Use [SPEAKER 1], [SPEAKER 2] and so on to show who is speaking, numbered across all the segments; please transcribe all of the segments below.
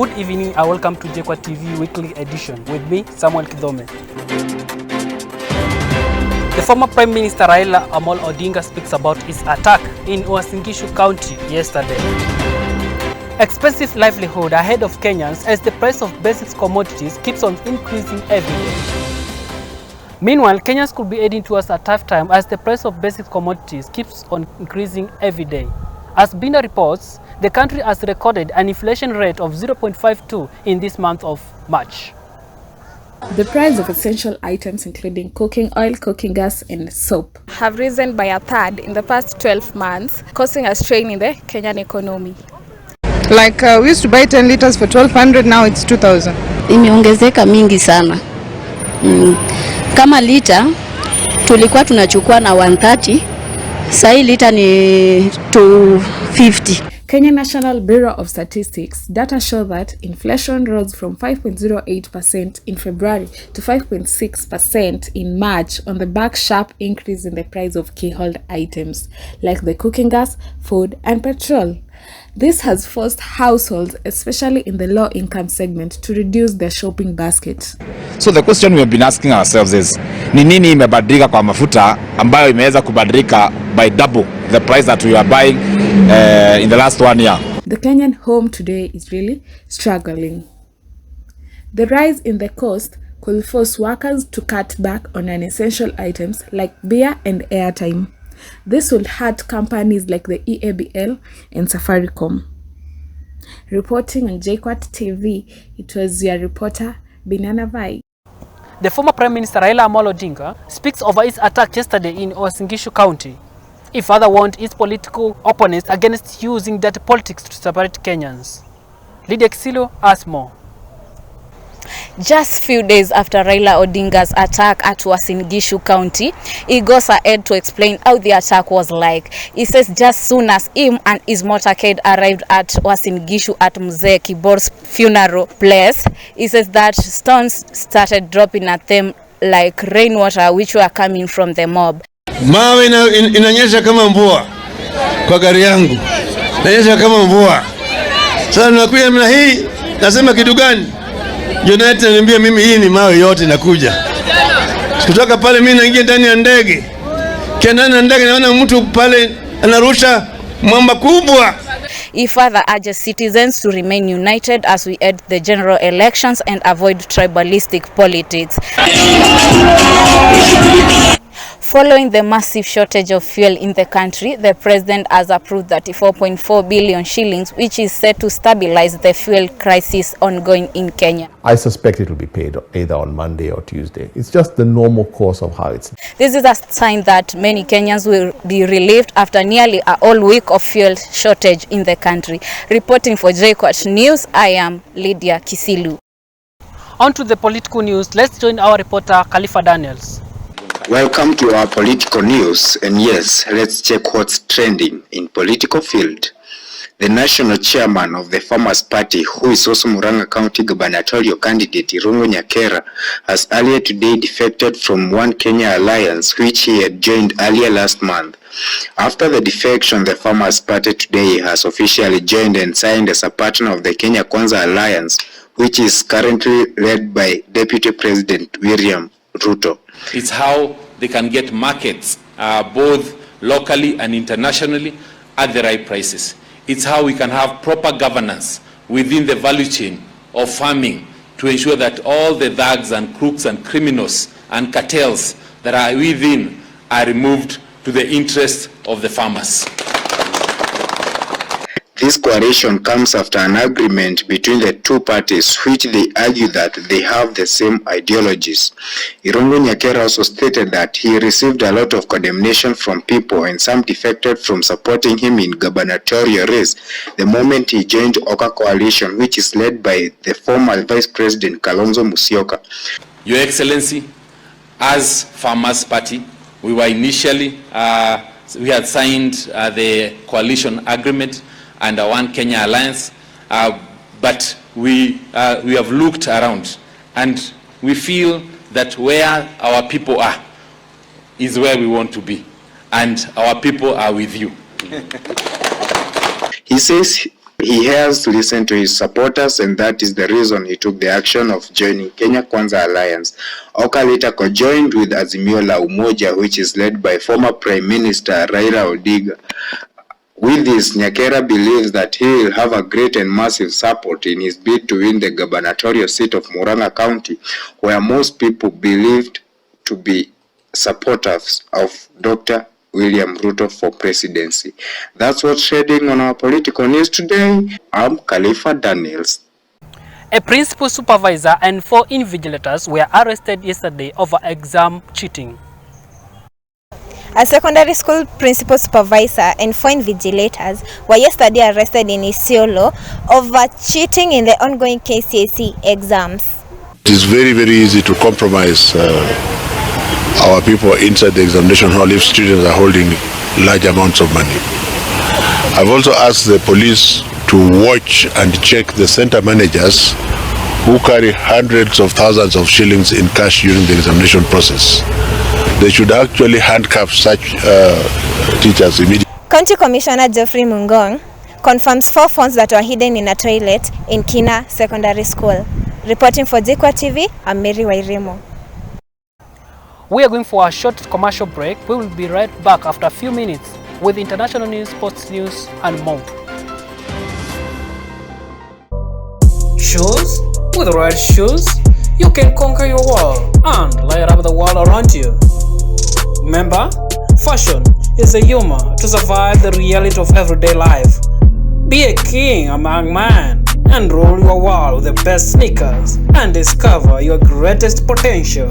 [SPEAKER 1] Good evening and welcome to Jkuat TV Weekly Edition with me, Samuel Kidome. The former Prime Minister Raila Amolo Odinga speaks about his attack in Uasin Gishu County yesterday. Expensive livelihood ahead of Kenyans as the price of basic commodities keeps on increasing every day. Meanwhile, Kenyans could be heading towards a tough time as the price of basic commodities keeps on increasing every day. As Bina reports, the country has recorded an inflation rate of 0.52 in this month of March.
[SPEAKER 2] The price of essential items including cooking oil, cooking gas and soap have risen by a third in the past 12 months, causing a strain in the Kenyan economy.
[SPEAKER 3] Like we used to buy 10 liters for 1200, now it's 2000.
[SPEAKER 4] Imeongezeka mingi sana. Kama lita tulikuwa tunachukua na 130, sai lita ni 250.
[SPEAKER 2] Kenya National Bureau of Statistics data show that inflation rose from 5.08% in February to 5.6% in March on the back sharp increase in the price of key household items like the cooking gas, food and petrol. This has forced households, especially in the low-income segment, to reduce their shopping basket.
[SPEAKER 5] So the question we have been asking ourselves is, ni nini imebadilika kwa mafuta ambayo imeweza kubadilika by double the price that we are buying in the last 1 year?
[SPEAKER 2] The Kenyan home today is really struggling. The rise in the cost could force workers to cut back on unessential items like beer and airtime. This will hurt companies like the EABL and Safaricom. Reporting on Jkuat TV, it was your reporter, Binana Vai.
[SPEAKER 1] The former Prime Minister Raila Amolo Odinga speaks over his attack yesterday in Uasin Gishu County. He further warned his political opponents against using dirty politics to separate Kenyans. Lydia Kisilo has more.
[SPEAKER 6] Just few days after Raila Odinga's attack at Uasin Gishu County, he goes ahead to explain how the attack was like. He says just soon as him and his motorcade arrived at Uasin Gishu at Mzee Kibor's funeral place, he says that stones started dropping at them like rainwater which were coming from the mob.
[SPEAKER 7] Mawe inanyesha kama mvua kwa gari yangu. Inanyesha kama mvua. Sasa nakuja mna hii, nasema kitu gani? Jonathan ananiambia mimi hii ni mawe yote nakuja. Kutoka pale mimi naingia ndani ya ndege. Ndani ya ndege naona mtu pale anarusha mwamba kubwa.
[SPEAKER 6] He further urges citizens to remain united as we head the general elections and avoid tribalistic politics. Following the massive shortage of fuel in the country, the president has approved 34.4 billion shillings, which is set to stabilize the fuel crisis ongoing in Kenya.
[SPEAKER 8] I suspect it will be paid either on Monday or Tuesday. It's just the normal course of how it's.
[SPEAKER 6] This is a sign that many Kenyans will be relieved after nearly a whole week of fuel shortage in the country. Reporting for Jkuat News, I am Lydia Kisilu.
[SPEAKER 1] On to the political news, let's join our reporter Khalifa Daniels.
[SPEAKER 9] Welcome to our political news, and yes, let's check what's trending in political field. The national chairman of the Farmers Party, who is also Murang'a County gubernatorial candidate Irungu Nyakera, has earlier today defected from One Kenya Alliance, which he had joined earlier last month. After the defection, the Farmers Party today has officially joined and signed as a partner of the Kenya Kwanza Alliance, which is currently led by Deputy President William Ruto.
[SPEAKER 10] It's how they can get markets both locally and internationally at the right prices. It's how we can have proper governance within the value chain of farming to ensure that all the thugs and crooks and criminals and cartels that are within are removed to the interest of the farmers.
[SPEAKER 9] This coalition comes after an agreement between the two parties, which they argue that they have the same ideologies. Irungu Nyakera also stated that he received a lot of condemnation from people and some defected from supporting him in gubernatorial race the moment he joined Oka coalition, which is led by the former Vice President Kalonzo Musyoka.
[SPEAKER 10] Your Excellency, as Farmers Party, we were initially, we had signed the coalition agreement under One Kenya Alliance, but we have looked around and we feel that where our people are is where we want to be, and our people are with you.
[SPEAKER 9] He says He has listened to his supporters, and that is the reason he took the action of joining Kenya Kwanza Alliance. Oka later co-joined with Azimio la Umoja, which is led by former Prime Minister Raila Odinga. With this, Nyakera believes that he will have a great and massive support in his bid to win the gubernatorial seat of Murang'a County, where most people believed to be supporters of Dr. William Ruto for presidency. That's what's trending on our political news today. I'm Khalifa Daniels.
[SPEAKER 1] A principal supervisor and 4 invigilators were arrested yesterday over exam cheating.
[SPEAKER 11] A secondary school principal supervisor and 4 invigilators were yesterday arrested in Isiolo over cheating in the ongoing KCSE exams.
[SPEAKER 12] It is very, very easy to compromise our people inside the examination hall if students are holding large amounts of money. I've also asked the police to watch and check the center managers who carry hundreds of thousands of shillings in cash during the examination process. They should actually handcuff such teachers immediately.
[SPEAKER 11] County Commissioner Geoffrey Mungong confirms 4 phones that were hidden in a toilet in Kina Secondary School. Reporting for Jkuat TV, I'm Mary Wairimo.
[SPEAKER 1] We are going for a short commercial break. We will be right back after a few minutes with international news, sports news, and more. Shoes? With the right shoes, you can conquer your world and light up the world around you. Remember, fashion is a humor to survive the reality of everyday life. Be a king among men and rule your world with the best sneakers and discover your greatest potential.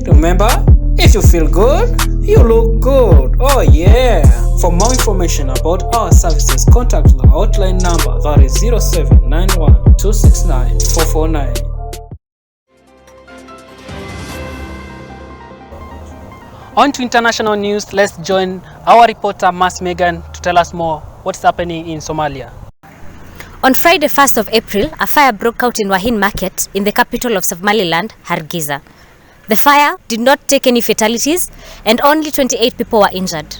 [SPEAKER 1] Remember, if you feel good, you look good. Oh yeah! For more information about our services, contact our hotline number, that is 0791 269 449. On to international news, let's join our reporter Mas Megan to tell us more what's happening in Somalia.
[SPEAKER 13] On Friday 1st of April, a fire broke out in Wahin Market in the capital of Somaliland, Hargeisa. The fire did not take any fatalities and only 28 people were injured.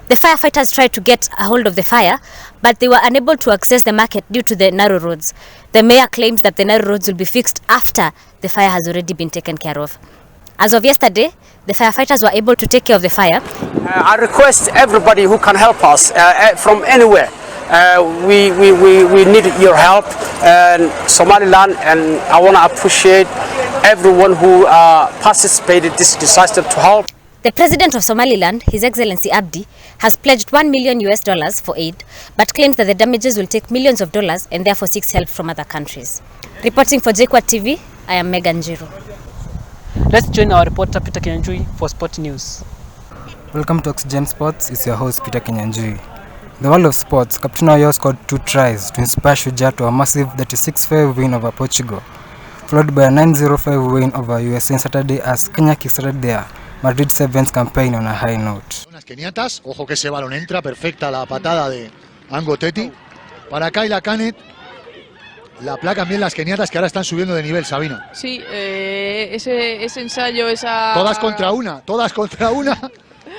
[SPEAKER 13] The firefighters tried to get a hold of the fire, but they were unable to access the market due to the narrow roads. The mayor claims that the narrow roads will be fixed after the fire has already been taken care of. As of yesterday, the firefighters were able to take care of the fire.
[SPEAKER 14] I request everybody who can help us from anywhere. We need your help, Somaliland, and I want to appreciate everyone who participated in this disaster to help.
[SPEAKER 13] The president of Somaliland, His Excellency Abdi, has pledged $1 million for aid, but claims that the damages will take millions of dollars and therefore seeks help from other countries. Reporting for Jkuat TV, I am Megan Jiro.
[SPEAKER 1] Let's join our reporter Peter Kinyanjui for sport news.
[SPEAKER 15] Welcome to Oxygen Sports. It's your host Peter Kinyanjui. In the world of sports, Captain Oyo scored 2 tries to inspire Shujaa to a massive 36-5 win over Portugal, followed by a 9-0-5 win over USA on Saturday as Kenya kickstarted their Madrid Sevens campaign on a high note.
[SPEAKER 16] Unas keniatas, ojo que ese balón entra, perfecta la patada de Ango Teti. Para Kayla Canet, la placan bien las keniatas que ahora están subiendo de nivel, Sabina.
[SPEAKER 17] Sí, ese ensayo, esa...
[SPEAKER 16] Todas contra una,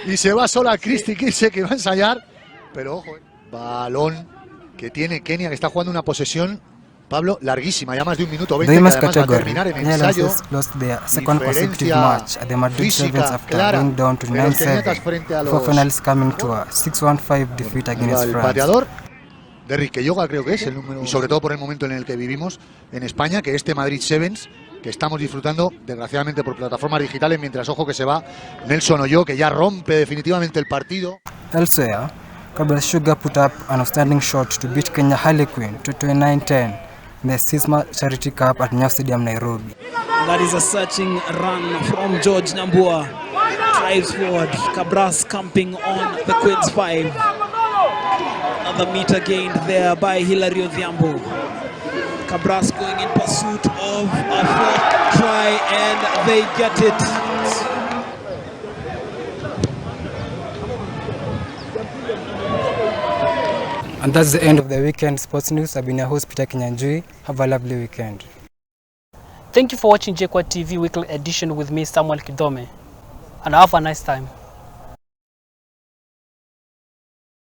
[SPEAKER 16] y se va sola Christy Kirse que va a ensayar, pero ojo, balón que tiene Kenia que está jugando una posesión, Pablo, larguísima, ya más de 1 minuto 20, que además va a terminar en ensayo.
[SPEAKER 15] Lost their second consecutive match at the Madrid Sevens after going down to 9-7, for finals coming to a 6-1-5 defeat against France.
[SPEAKER 16] Pateador de Rique Yoga creo que es el número, y sobre todo por el momento en el que vivimos en España, que este Madrid Sevens que estamos disfrutando desgraciadamente por plataformas digitales, mientras ojo que se va Nelson Oyo, que ya rompe definitivamente el partido.
[SPEAKER 15] Elsewhere, Kabel Sugar put up an outstanding shot to beat Kenya Harlequin to 29-10 in the Sisma Charity Cup at Nyayo Stadium, Nairobi.
[SPEAKER 18] That is a searching run from George Nambua. Drives forward, Cabras camping on the Queen's 5. Another meter gained there by Hilario Odhiambo. Cabras going in pursuit of a 4th try and they get it.
[SPEAKER 15] And that's the end of the weekend sports news. I've been your host Peter Kinyanjui. Have a lovely weekend.
[SPEAKER 1] Thank you for watching Jkuat TV weekly edition with me, Samuel Kidome, and have a nice time.